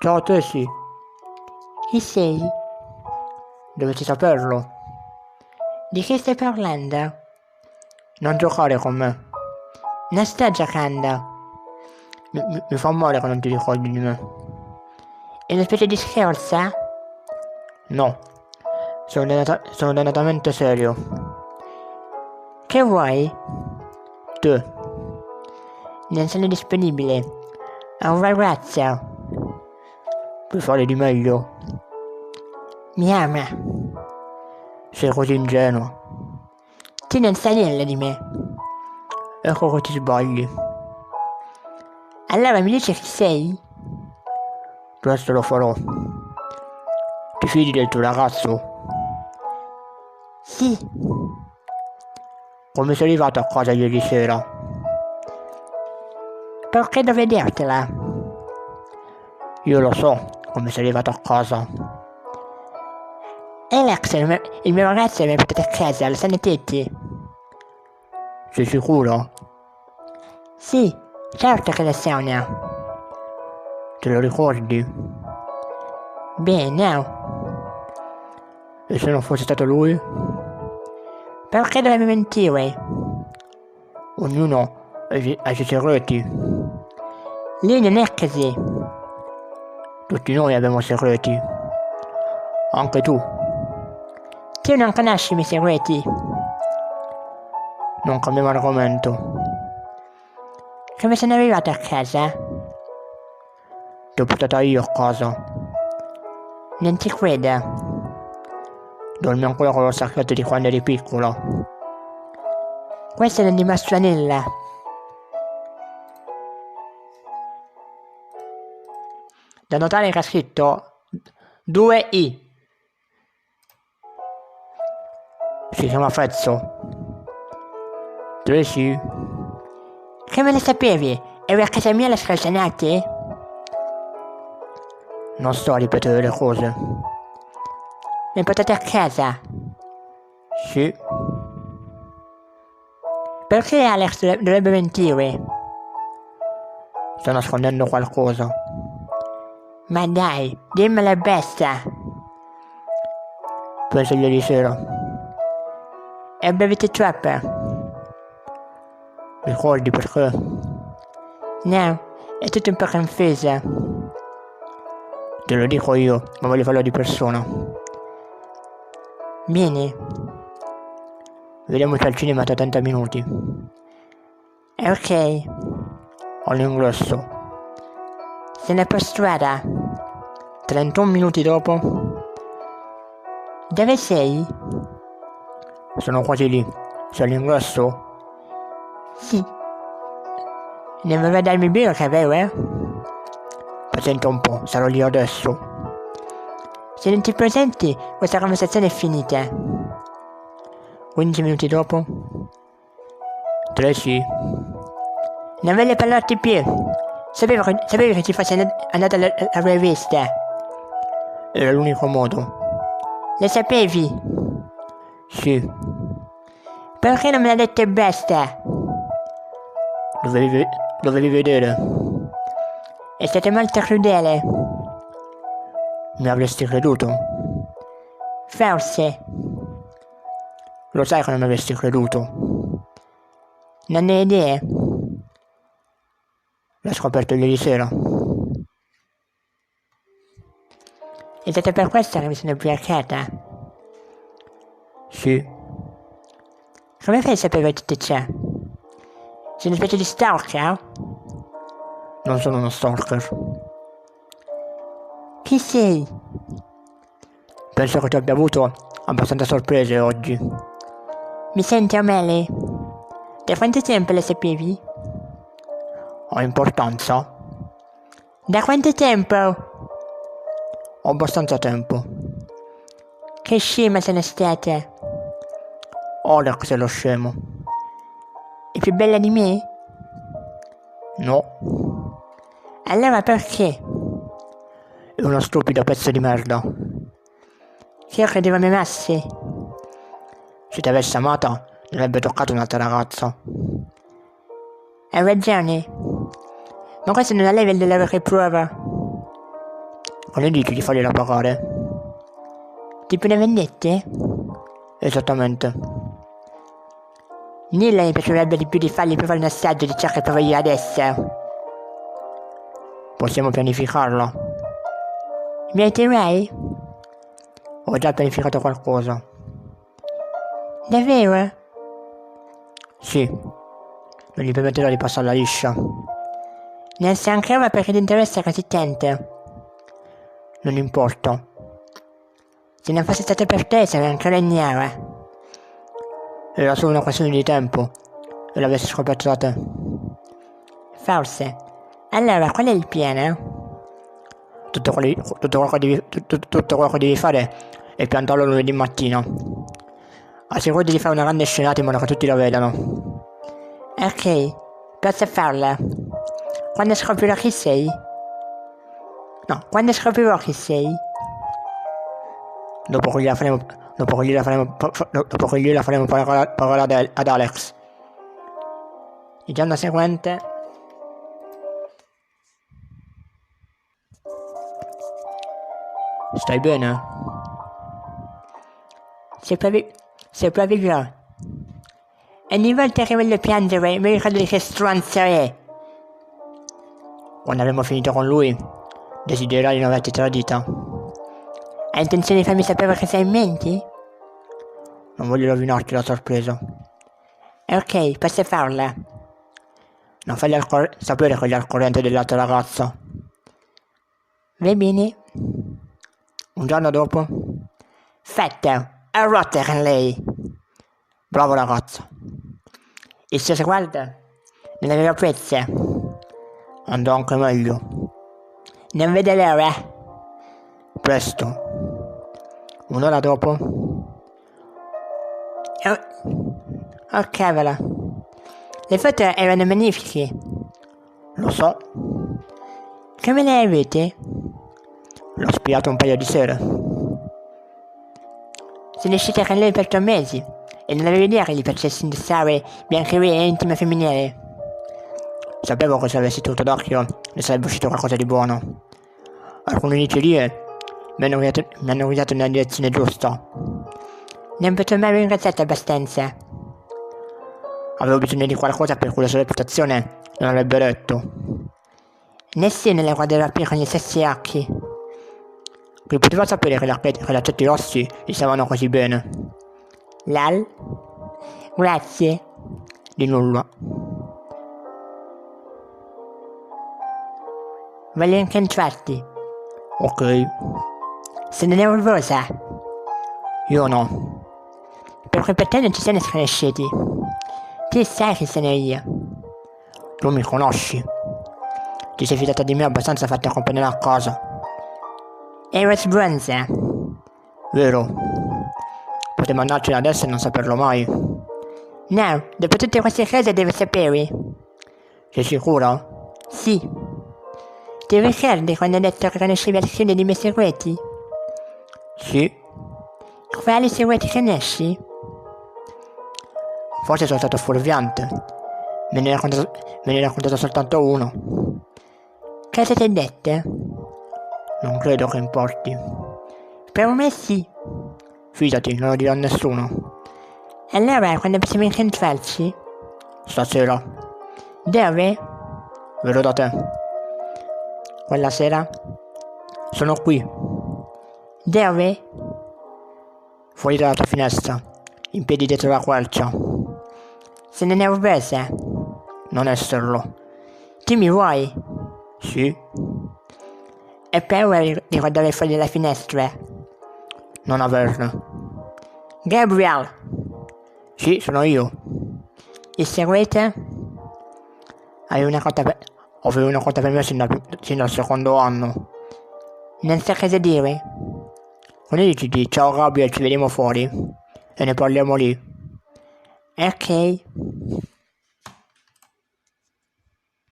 Ciao Tessie, Chi sei? dovete saperlo. Di che stai parlando? Non giocare con me. Non sto giocando. Mi fa male che non ti ricordi di me. È una specie di scherzo? No, sono dannatamente serio. Che vuoi? Te, Non sono disponibile. Ho un ragazzo. puoi fare di meglio. Mi ama. Sei così ingenuo. Tu non sai niente di me. Ecco che ti sbagli. Allora mi dici chi sei? Presto lo farò. Ti fidi del tuo ragazzo? Sì. Come sei arrivato a casa ieri sera? Perché devo vedertela? Io lo so come sei arrivato a casa. Alex, il mio ragazzo mi ha portato a casa, lo sanno tutti. Sei sicuro? Sì, certo che lo sono. Te lo ricordi? Bene, no. E se non fosse stato lui? Perché dovevi mentire? Ognuno ha i suoi segreti. Lui non è così. Tutti noi abbiamo segreti. Anche tu. Tu non conosci i miei segreti. Non cambiamo argomento. Come sono arrivato a casa? Ti ho portata io a casa. Non ti credo. Dormi ancora con lo sacchetto di quando eri piccola. Questo non dimostra nulla. Da notare che ha scritto 2i. Si chiama Fezzo. Tracy? Come lo sapevi? Eri a casa mia alle scalte? Non sto a ripetere le cose. Mi portate a casa. Sì. Perché Alex dovrebbe mentire? Sto nascondendo qualcosa. Ma dai, dimmela besta. Penso ieri sera. E bevete troppo? Ricordi perché? No, è tutto un po' confuso. Te lo dico io, ma voglio farlo di persona. Vieni. Vediamoci al cinema tra 30 minuti. Ok, All'ingresso. sono per strada. 31 minuti dopo. Dove sei? Sono quasi lì. Sei all'ingresso? Sì. Non vorrei darmi il birra, vero? Presenta un po', sarò lì adesso. Se non ti presenti, questa conversazione è finita. 15 minuti dopo. Tracy? Non voglio parlarti più. Sapevo che ci fossi andata alla rivista. Era l'unico modo. Lo sapevi? Sì. Perché non me l'ha detto e basta? Dovevi vedere. È stato molto crudele. Mi avresti creduto? Forse. Lo sai che non mi avresti creduto. Non ne ho idea. L'ho scoperto ieri sera. È stato per questo che mi sono ubriacata. Sì. Come fai a sapere tutto ciò? Sei una specie di stalker? Non sono uno stalker. Chi sei? Penso che tu abbia avuto abbastanza sorprese oggi. Mi senti O'Malley? Da quanto tempo lo sapevi? Ha importanza? Da quanto tempo? Ho abbastanza tempo. Che scema sono stata. Alex è lo scemo. È più bella di me? No. Allora perché? È uno stupido pezzo di merda. Io credevo mi amassi. Se ti avesse amata, non avrebbe toccato un'altra ragazza. Hai ragione. Ma questo non ha livello della che prova. Quando dici di fargliela pagare? Tipo le vendette? Esattamente. Nilla mi piacerebbe di più di fargli provare un assaggio di ciò che provo io adesso. Possiamo pianificarla. Mi aiuterai? Ho già pianificato qualcosa. Davvero? Sì. Non gli permetterò di passarla liscia. Non so ancora perché ti interessa così tanto. Non importa. Se non fosse stato per te sarei ancora ignara. Era solo una questione di tempo e l'avessi scoperto da te. Forse. Allora, qual è il piano? Tutto quello che devi fare è piantarlo lunedì mattina. Assicurati di fare una grande scenata in modo che tutti lo vedano. Ok, posso farla. Quando scoprirò chi sei? No, quando scoprirò chi sei? Dopo che gliela faremo pagare ad Alex. Il giorno seguente. Stai bene? Sopravviverò. Ogni volta che voglio piangere mi ricordo di che stronzo è. Quando avremo finito con lui, desidererai di non averti tradita. Hai intenzione di farmi sapere cosa hai in mente? Non voglio rovinarti la sorpresa. Ok, posso farla. Non fargli sapere che gli è al corrente dell'altra ragazza. Va bene. Un giorno dopo. Fatto. A rotta con lei. Bravo ragazzo. Il suo sguardo non aveva prezzo. Andrà anche meglio. Non vedo l'ora. Presto. Un'ora dopo. Oh cavolo. Le foto erano magnifiche. Lo so. Come le avete? L'ho spiato un paio di sere. Sono uscita con lei per 3 mesi e non avevo idea che gli facessi indossare biancheria e intimo femminile. Sapevo che se avessi tutto d'occhio ne sarebbe uscito qualcosa di buono. Alcune iniziative mi hanno guidato nella direzione giusta. Non potrò mai ringraziarti abbastanza. Avevo bisogno di qualcosa per cui la sua reputazione non avrebbe retto. Nessuno la guarderà più con gli stessi occhi. Chi poteva sapere che gli accetti rossi gli stavano così bene? Lal? Grazie. Di nulla. Voglio incontrarti. Ok. Sono nervosa. Io no. Perché per te non ci sono sconosciuti. Tu sai chi sono io. Tu mi conosci. Ti sei fidata di me abbastanza da farti accompagnare a casa. Ero sbronza. Vero. Potremmo andarcene adesso e non saperlo mai. No, dopo tutte queste cose devo sapere. Sei sicura? Sì. Ti ricordi quando ho detto che conoscevi alcuni dei miei segreti? Sì. Quali segreti conosci? Forse sono stato fuorviante. Me ne hai raccontato soltanto uno. Cosa ti ho detto? Non credo che importi. Per me sì. Fidati, non lo dirò a nessuno. Allora, quando possiamo incontrarci? Stasera. Dove? Verrò da te. Quella sera? Sono qui. Dove? Fuori dalla tua finestra. In piedi dietro la quercia. Sono nervosa. Non esserlo. Tu mi vuoi? Sì. Ho paura di guardare fuori dalla finestra. Non averne. Gabriel! Sì, sono io. Il segreto? Avevi una carta per me sin dal secondo anno. Non so cosa dire. Quando dici ciao Gabriel, ci vediamo fuori e ne parliamo lì. Ok.